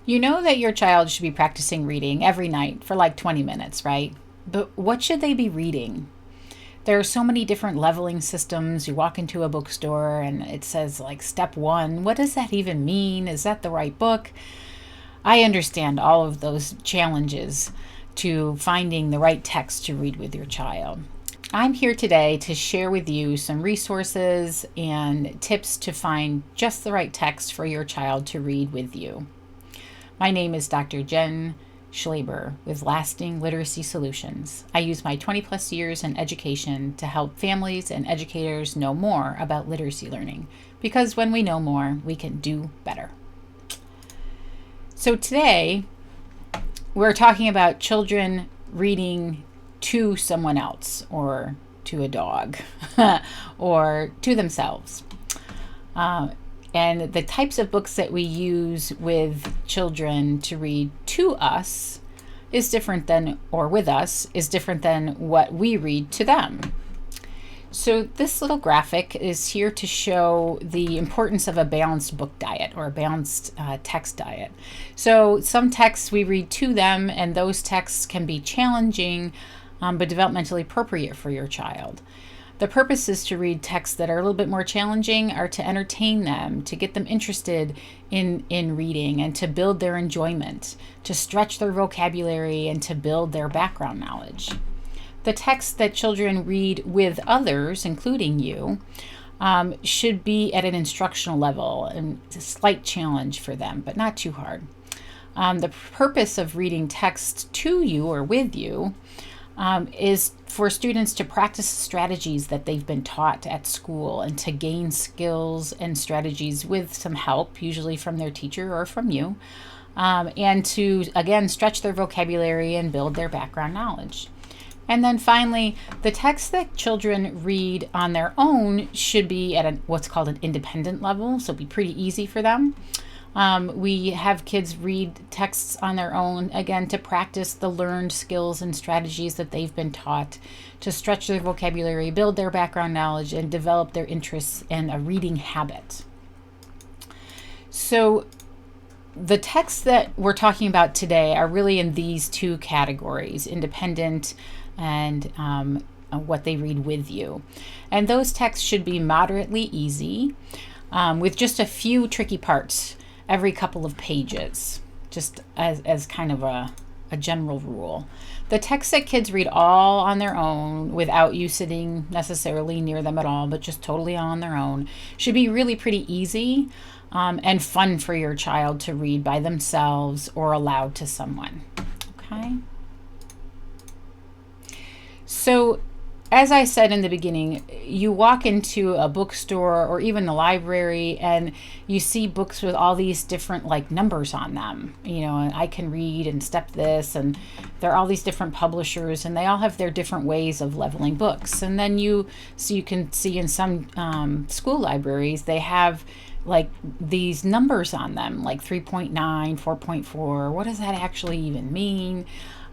You know that your child should be practicing reading every night for like 20 minutes, right? But what should they be reading? There are so many different leveling systems. You walk into a bookstore and it says like step one. What does that even mean? Is that the right book? I understand all of those challenges to finding the right text to read with your child. I'm here today to share with you some resources and tips to find just the right text for your child to read with you. My name is Dr. Jen Schlaber with Lasting Literacy Solutions. I use my 20 plus years in education to help families and educators know more about literacy learning, because when we know more, we can do better. So today, we're talking about children reading to someone else, or to a dog, or to themselves. And the types of books that we use with children to read to us is different than, or with us, is different than what we read to them. So this little graphic is here to show the importance of a balanced book diet, or a balanced text diet. So some texts we read to them, and those texts can be challenging, but developmentally appropriate for your child. The purposes to read texts that are a little bit more challenging are to entertain them, to get them interested in reading, and to build their enjoyment, to stretch their vocabulary, and to build their background knowledge. The texts that children read with others, including you, should be at an instructional level, and it's a slight challenge for them, but not too hard. The purpose of reading text to you or with you is for students to practice strategies that they've been taught at school, and to gain skills and strategies with some help, usually from their teacher or from you, and to, again, stretch their vocabulary and build their background knowledge. And then finally, the texts that children read on their own should be at what's called an independent level, so it'll be pretty easy for them. We have kids read texts on their own, again, to practice the learned skills and strategies that they've been taught, to stretch their vocabulary, build their background knowledge, and develop their interests and a reading habit. So the texts that we're talking about today are really in these two categories: independent and what they read with you. And those texts should be moderately easy, with just a few tricky parts every couple of pages, just as kind of a general rule. The texts that kids read all on their own, without you sitting necessarily near them at all, but just totally on their own, should be really pretty easy and fun for your child to read by themselves or aloud to someone. Okay? So, as I said in the beginning, you walk into a bookstore or even the library and you see books with all these different like numbers on them, and I can read and step this, and there are all these different publishers, and they all have their different ways of leveling books. And then you can see in some school libraries, they have like these numbers on them, like 3.9, 4.4. What does that actually even mean?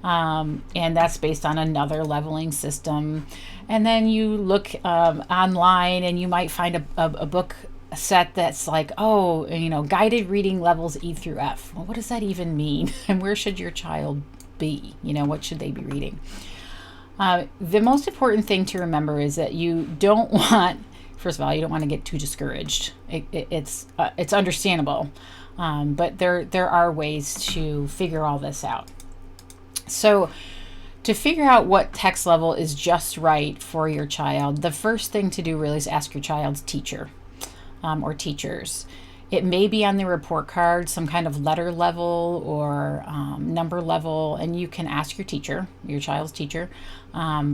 And that's based on another leveling system. And then you look online, and you might find a book set that's like, guided reading levels E through F. Well, what does that even mean? And where should your child be? What should they be reading? The most important thing to remember is that you don't want, first of all, you don't want to get too discouraged. It's understandable, but there are ways to figure all this out. So to figure out what text level is just right for your child, the first thing to do really is ask your child's teacher or teachers. It may be on the report card, some kind of letter level or number level, and you can ask your teacher, your child's teacher,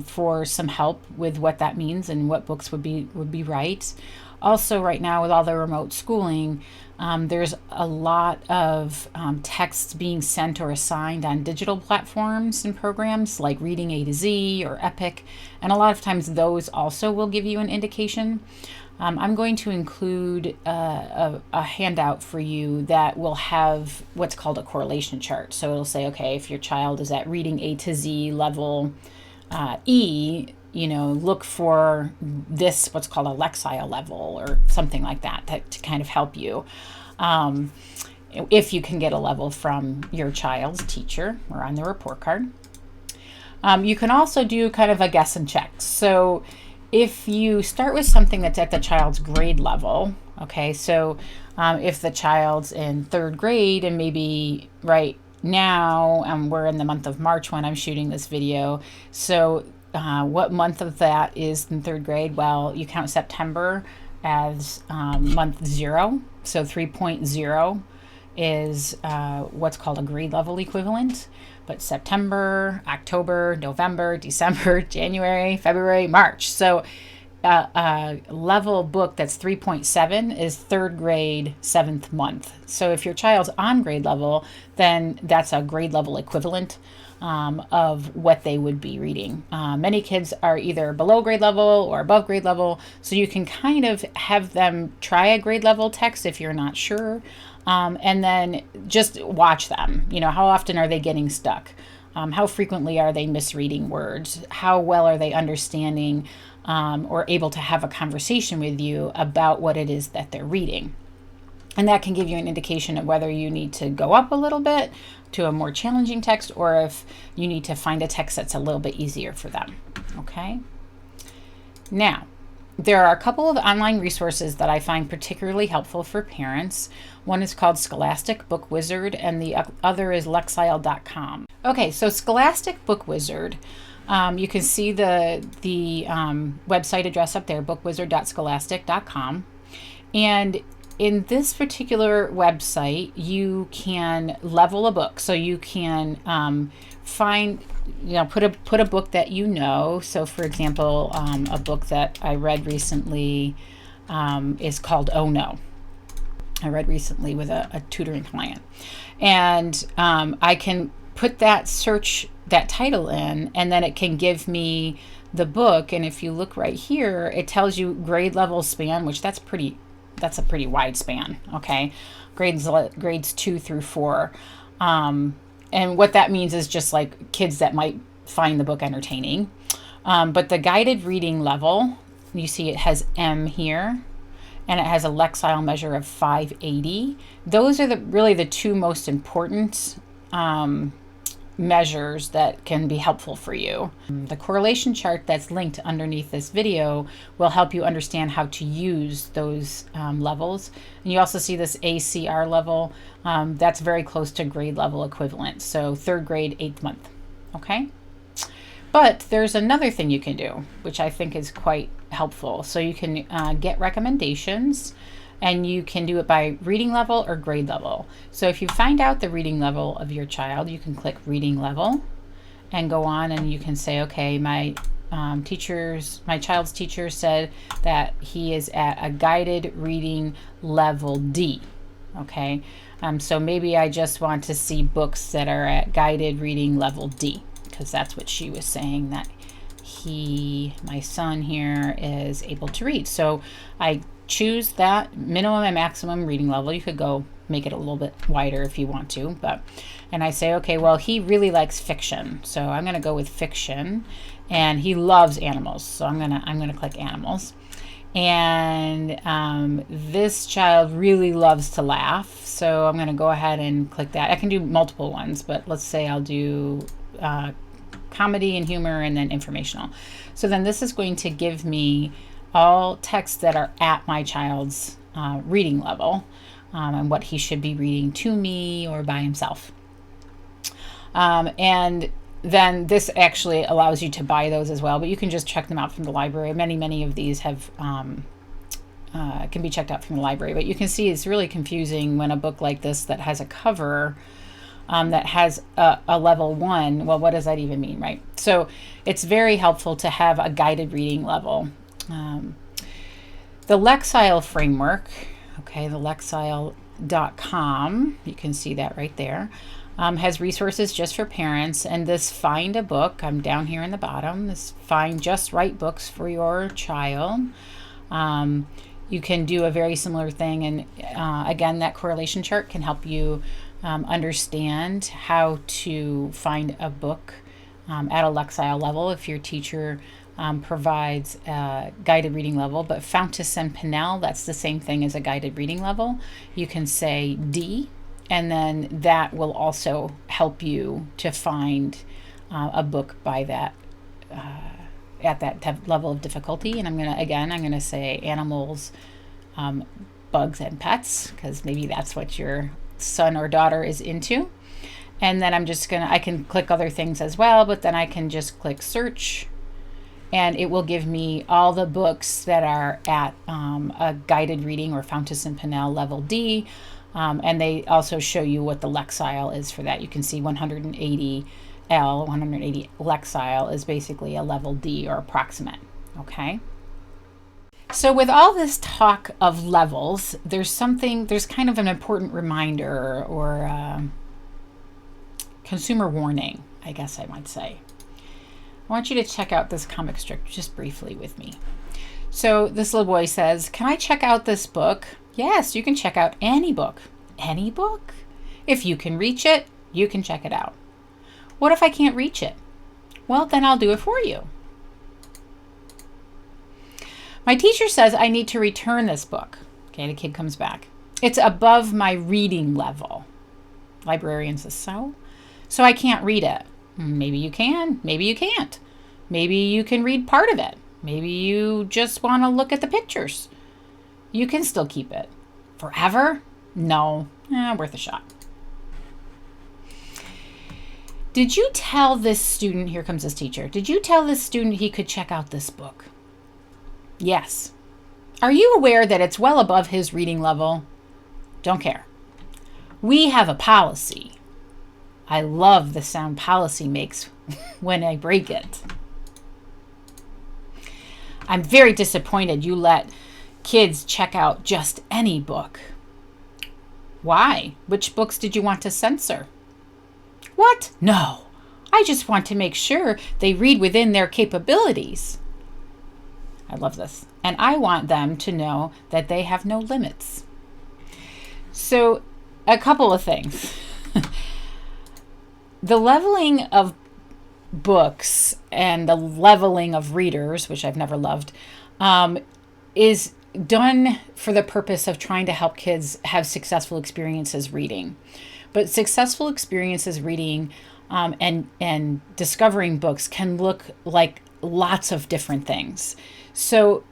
for some help with what that means and what books would be right. Also, right now with all the remote schooling, there's a lot of texts being sent or assigned on digital platforms and programs like Reading A to Z or Epic, and a lot of times those also will give you an indication. I'm going to include a handout for you that will have what's called a correlation chart. So it'll say, okay, if your child is at Reading A to Z level E, look for this, what's called a Lexile level or something like that to kind of help you. if you can get a level from your child's teacher or on the report card. You can also do kind of a guess and check. So if you start with something that's at the child's grade level, okay, so if the child's in 3rd grade and maybe right now, we're in the month of March when I'm shooting this video, so what month of that is in 3rd grade? Well, you count September as month 0, so 3.0 is what's called a grade level equivalent. But September, October, November, December, January, February, March. So a level book that's 3.7 is 3rd grade, 7th month. So if your child's on grade level, then that's a grade level equivalent of what they would be reading. Many kids are either below grade level or above grade level, so you can kind of have them try a grade level text if you're not sure, and then just watch them. How often are they getting stuck? How frequently are they misreading words? How well are they understanding or able to have a conversation with you about what it is that they're reading? And that can give you an indication of whether you need to go up a little bit to a more challenging text, or if you need to find a text that's a little bit easier for them. Okay. Now, there are a couple of online resources that I find particularly helpful for parents. One is called Scholastic Book Wizard, and the other is Lexile.com. Okay, so Scholastic Book Wizard, you can see the website address up there, bookwizard.scholastic.com. And in this particular website, you can level a book. So you can put a book that you know. So for example, a book that I read recently is called Oh No. I read recently with a tutoring client. And I can put that title in, and then it can give me the book. And if you look right here, it tells you grade level span, which that's a pretty wide span, okay? Grades 2 through 4. And what that means is just like kids that might find the book entertaining. But the guided reading level, you see it has M here, and it has a Lexile measure of 580. Those are really the two most important measures that can be helpful for you. The correlation chart that's linked underneath this video will help you understand how to use those levels. And you also see this ACR level. That's very close to grade level equivalent. So 3rd grade, 8th month. Okay. But there's another thing you can do, which I think is quite helpful. So you can get recommendations, and you can do it by reading level or grade level. So if you find out the reading level of your child, you can click reading level and go on, and you can say, okay, my child's teacher said that he is at a guided reading level D. Okay, so maybe I just want to see books that are at guided reading level D, because that's what she was saying that my son here is able to read. So I choose that minimum and maximum reading level. You could go make it a little bit wider if you want to, and I say, okay, well, he really likes fiction, so I'm going to go with fiction, and he loves animals, so I'm going to click animals. And this child really loves to laugh, so I'm going to go ahead and click that. I can do multiple ones, but let's say I'll do comedy and humor and then informational. So then this is going to give me all texts that are at my child's reading level, and what he should be reading to me or by himself. And then this actually allows you to buy those as well, but you can just check them out from the library. Many of these have can be checked out from the library, but you can see it's really confusing when a book like this that has a cover that has a level 1, well, what does that even mean, right? So it's very helpful to have a guided reading level. The Lexile framework, okay, the Lexile.com, you can see that right there, has resources just for parents, and this Find a Book, I'm down here in the bottom, this Find Just Right Books for Your Child. You can do a very similar thing, and again, that correlation chart can help you understand how to find a book at a Lexile level if your teacher provides a guided reading level. But Fountas and Pinnell, that's the same thing as a guided reading level. You can say D, And then that will also help you to find a book by that at that level of difficulty. And I'm going to say animals, bugs, and pets, because maybe that's what your son or daughter is into. And then I can click other things as well, but then I can just click search, and it will give me all the books that are at a guided reading or Fountas and Pinnell level D. And they also show you what the Lexile is for that. You can see 180 Lexile is basically a level D or approximate. Okay. So with all this talk of levels, there's kind of an important reminder or consumer warning, I guess I might say. I want you to check out this comic strip just briefly with me. So this little boy says, "Can I check out this book?" Yes, you can check out any book. Any book? If you can reach it, you can check it out. What if I can't reach it? Well, then I'll do it for you. My teacher says I need to return this book. Okay, the kid comes back. It's above my reading level. Librarian says, so I can't read it. Maybe you can, maybe you can't. Maybe you can read part of it. Maybe you just want to look at the pictures. You can still keep it. Forever? No, worth a shot. Did you tell this student, here comes this teacher, did you tell this student he could check out this book? Yes. Are you aware that it's well above his reading level? Don't care. We have a policy. I love the sound policy makes when I break it. I'm very disappointed you let kids check out just any book. Why? Which books did you want to censor? What? No. I just want to make sure they read within their capabilities. I love this. And I want them to know that they have no limits. So, a couple of things. The leveling of books and the leveling of readers, which I've never loved, is done for the purpose of trying to help kids have successful experiences reading. But successful experiences reading and discovering books can look like lots of different things. So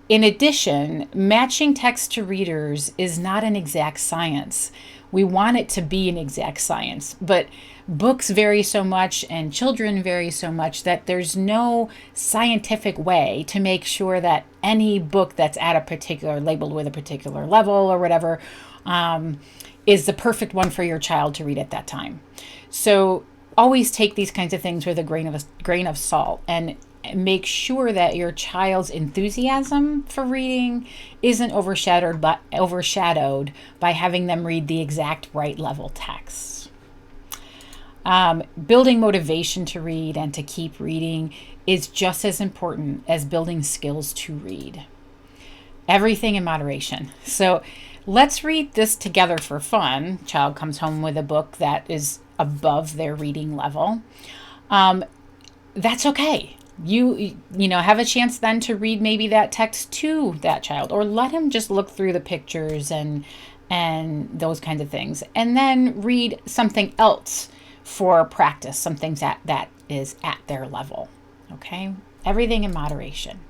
in addition, matching text to readers is not an exact science. We want it to be an exact science, but books vary so much and children vary so much that there's no scientific way to make sure that any book that's at a particular, labeled with a particular level or whatever, is the perfect one for your child to read at that time. So always take these kinds of things with a grain of salt, and make sure that your child's enthusiasm for reading isn't overshadowed by having them read the exact right level text. Building motivation to read and to keep reading is just as important as building skills to read. Everything in moderation. So let's read this together for fun. Child comes home with a book that is above their reading level. That's okay. You have a chance then to read maybe that text to that child, or let him just look through the pictures and those kinds of things, and then read something else for practice, something that is at their level. Okay, everything in moderation.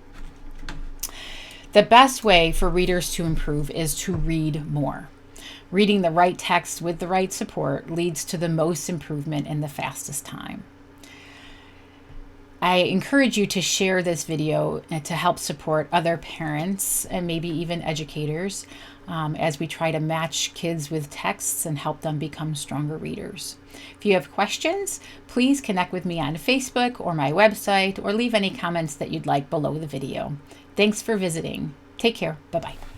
The best way for readers to improve is to read more. Reading the right text with the right support leads to the most improvement in the fastest time. I encourage you to share this video to help support other parents and maybe even educators as we try to match kids with texts and help them become stronger readers. If you have questions, please connect with me on Facebook or my website, or leave any comments that you'd like below the video. Thanks for visiting. Take care. Bye-bye.